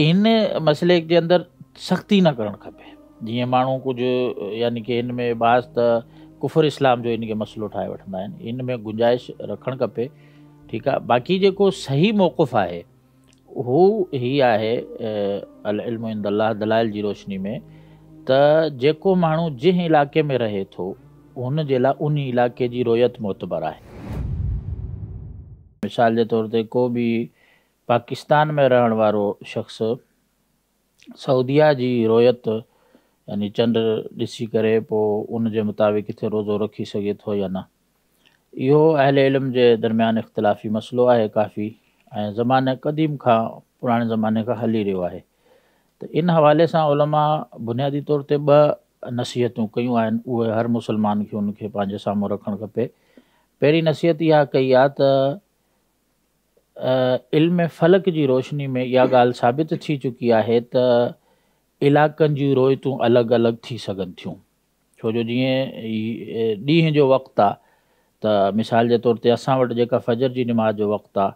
इन मसइले जे अंदरि सख़्ती न करणु खपे। जीअं माण्हू कुझु यानी कि हिन में बाज़ त कुफर इस्लाम जो इन खे मसइलो ठाहे वठंदा आहिनि, इन में गुंजाइश रखणु खपे। ठीकु आहे, बाक़ी जेको सही मौक़ुफ़ आहे हू ही आहे अल इल्मु इंद अल्लाह दलाइल जी रोशनी में, त जेको माण्हू जंहिं इलाइक़े में रहे थो हुन जे लाइ उन इलाइक़े जी रोयत मोतबर आहे। मिसाल जे तौर ते को बि पाकिस्तान में रहण वारो शख़्स सऊदिया जी रोयत यानी चंड ॾिसी करे पोइ उन जे मुताबिक़ किथे रोज़ो रखी सघे थो या न, इहो अहले इल्म जे दरमियान इख़्तिलाफ़ी मसइलो आहे काफ़ी, ऐं ज़माने क़दीम खां पुराणे ज़माने खां हली रहियो आहे। त इन हवाले सां उलमा बुनियादी तौर ते ॿ नसीहतूं कयूं आहिनि, उहे हर मुस्लमान खे उनखे पंहिंजे साम्हूं रखणु खपे। पहिरीं नसीहत इहा कई आहे त इल्म फ़लक जी रोशनी में इहा ॻाल्हि साबित थी चुकी आहे त इलाइक़नि जूं रोयतूं अलॻि अलॻि थी सघनि थियूं। छो जो जीअं ॾींहं जो वक़्तु आहे त मिसाल जे तौर ते असां वटि जेका फजर जी निमाज़ जो वक़्तु आहे,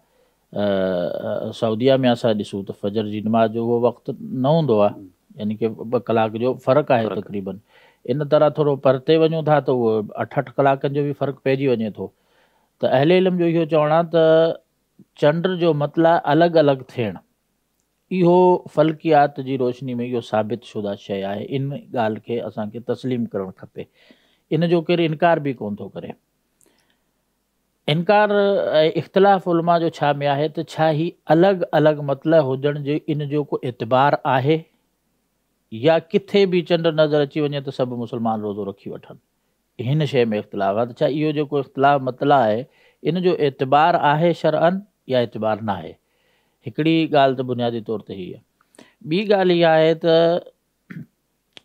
सऊदिया में असां ॾिसूं त फजर जी निमाज़ जो उहो वक़्तु न हूंदो आहे, यानी कि 2 कलाक जो फ़र्क़ु आहे तक़रीबन। इन तरह थोरो परते वञूं था त उहो 8-8 कलाकनि जो बि फ़र्क़ु पइजी वञे थो। त अहले इल्म जो इहो चवणु आहे त चंड जो मतिलबु अलॻि अलॻि थियणु, इहो फ़ल्कियात जी रोशनी में इहो साबित शुदा शइ आहे। इन ॻाल्हि खे असांखे तस्लीम करणु खपे, इन जो केरु इनकार बि कोन थो करे। इनकार इख़्तिलाफ़ उलमा जो छा में आहे त छा ही अलॻि अलॻि मतिलबु हुजण जो इन जो को एतबार आहे, या किथे बि चंड नज़र अची वञे त सभु मुस्लमान रोज़ो रखी वठनि, हिन शइ में इख़्तिलाफ़ आहे। त छा इहो जेको इख़्तिलाफ़ मतिलबु आहे इन जो एतबार आहे शरअन या एतबार न आहे। हिकिड़ी ॻाल्हि त बुनियादी तौर ते हीअ आहे। ॿी ॻाल्हि इहा आहे त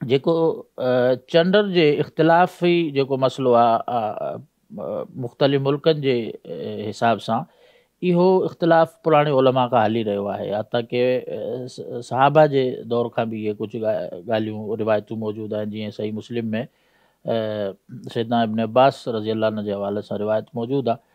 जेको चंड जे इख़्तिलाफ़ी जेको मसइलो आहे मुख़्तलिफ़ मुल्कनि जे हिसाब सां, इहो इख़्तिलाफ़ पुराणे उलमा खां हली रहियो आहे। हता के सहाबा जे दौर खां बि इहे कुझु ॻाल्हियूं रिवायतूं मौजूदु आहिनि। जीअं सही मुस्लिम में सैयदना इब्न अब्बास रज़ी अल्लाह अन्हु जे हवाले सां रिवायत मौजूदु आहे।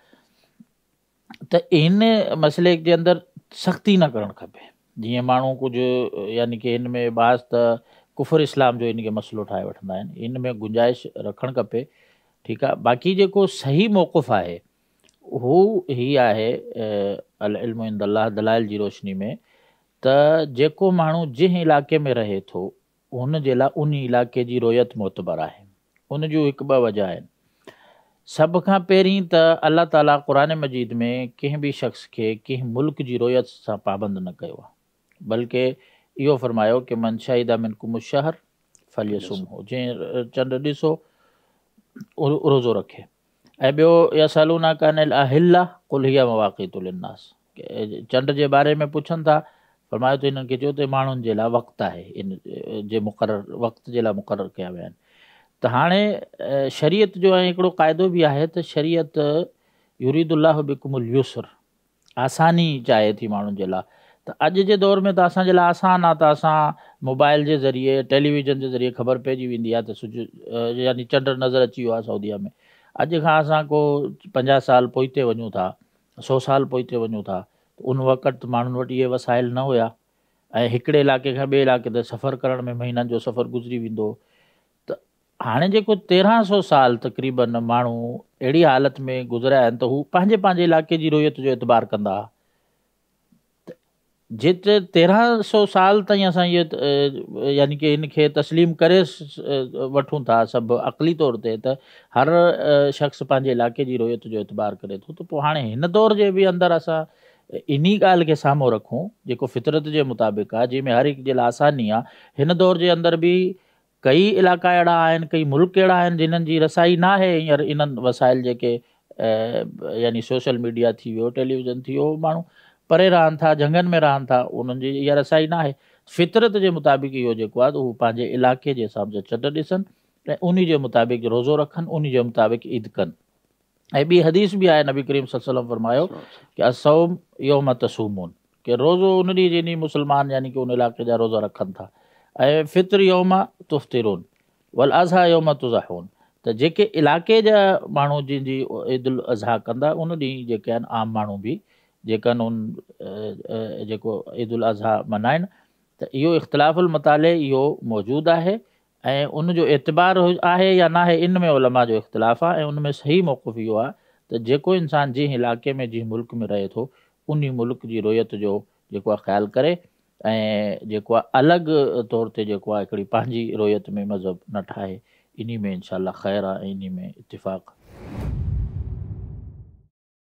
त इन मसइले जे अंदरि सख़्ती न करणु खपे। जीअं माण्हू कुझु यानी कि हिन में बाज़ त कुफर इस्लाम जो इन खे मसइलो ठाहे वठंदा आहिनि, इन में गुंजाइश रखणु खपे। ठीकु आहे, बाक़ी जेको सही मौक़ुफ़ आहे हू ही आहे अल इल्मु इंद अल्लाह दलाइल जी रोशनी में, त जेको माण्हू जंहिं इलाइक़े में रहे थो हुन जे लाइ उन इलाइक़े जी रोयत मोतबर आहे। उन जूं 1-2 वजह आहिनि। सभ खां पहिरीं त अल्लाह ताला क़ुर मजीद में कंहिं बि शख़्स खे कंहिं मुल्क जी रोयत सां पाबंद न कयो आहे, बल्कि इहो फरमायो कि मन शाहिदा मिनकुम शहर फलियसुमहु, जंहिं चंड ॾिसो रोज़ो रखे। ऐं ॿियो यसअलूना अनिल अहिल्ला कुल हिय मवाक़ीतु लिन्नास, चंड जे बारे में पुछनि था, फरमायो त इन्हनि खे चयो त माण्हुनि जे लाइ वक़्तु आहे, इन जे मुक़ररु वक़्त जे लाइ मुक़ररु कया विया आहिनि। त हाणे शरीयत जो ऐं हिकिड़ो क़ाइदो बि आहे त शरीयत युरीदुल्लाहु बिकुमुल युस्र, आसानी चाहे थी माण्हुनि जे लाइ। त अॼु जे दौर में त असांजे लाइ आसान आहे, त असां मोबाइल जे ज़रिए टेलीविज़न जे ज़रिए ख़बर पइजी वेंदी आहे त सिज यानी चंड नज़र अची वियो आहे सऊदीया में। अॼु खां असां को 50 साल पोइते वञूं था, 100 साल पोइते वञूं था, उन वक़्तु माण्हुनि वटि इहे वसाइल न हुया, ऐं हिकिड़े इलाइक़े खां ॿिए इलाइक़े ते सफ़रु करण में महीननि जो सफ़रु गुज़री वेंदो। त हाणे जेको 1300 साल तक़रीबन माण्हू अहिड़ी हालत में गुज़रिया आहिनि त हू पंहिंजे पंहिंजे इलाइक़े जी रोयत जो एतबार कंदा। जेतिरे 1300 साल ताईं असां इहे यानी कि इन खे तस्लीम करे वठूं था सभु अक़ली तौर ते, त हर शख़्स पंहिंजे इलाइक़े जी रोयत जो एतबार करे थो। त पोइ हाणे हिन दौर जे बि अंदरि असां इन्ही ॻाल्हि खे साम्हूं रखूं जेको फितरत जे मुताबिक़ आहे, जंहिंमें हर हिक जे लाइ आसानी आहे। हिन दौर जे अंदरि बि कई इलाइक़ा अहिड़ा आहिनि, कई मुल्क अहिड़ा आहिनि जिन्हनि जी रसाई न आहे हींअर इन्हनि वसाइल जेके यानी सोशल मीडिया थी वियो, टेलीविज़न थी वियो, माण्हू परे रहनि था, झंगनि में रहनि था, उन्हनि जी इहा रसाई न आहे। फितरत जे मुताबिक़ इहो जेको आहे त उहो पंहिंजे इलाइक़े जे हिसाब सां चंड ॾिसनि ऐं उन जे मुताबिक़ रोज़ो रखनि, उन जे मुताबिक़ ईद कनि। ऐं ॿी हदीस बि आहे, नबी करीम सल्लल्लाहु अलैहि वसल्लम फरमायो कि असौम यौम तसूमून, कि रोज़ो उन ॾींहुं जिनी मुस्लमान यानी कि उन इलाइक़े जा रोज़ा रखनि था। ऐं फित्र यौम तुफ़्तिरून वल अज़हा यौम तुज़हून, त जेके इलाइक़े जा माण्हू जंहिंजी ईद उल अज़हा कंदा उन ॾींहुं जेके आहिनि आम माण्हू बि जेकनि उन जेको ईद उल अज़हा मल्हाइनि त इहो इख़्तिलाफ़ुल मताले इहो मौजूदु आहे ऐं उन जो एतिबार आहे या न आहे, इन में उलमा जो इख़्तिलाफ़ आहे। ऐं उन में सही मौक़िफ़ इहो आहे त जेको इंसानु जंहिं इलाइक़े में जंहिं मुल्क में रहे थो उन मुल्क जी रोयत जो जेको आहे ख़्यालु करे ऐं जेको आहे अलॻि तौर ते जेको आहे हिकिड़ी पंहिंजी रोयत में मज़हब न ठाहे, इन में इनशा ख़ैरु आहे ऐं इन में इतिफ़ाक़ु।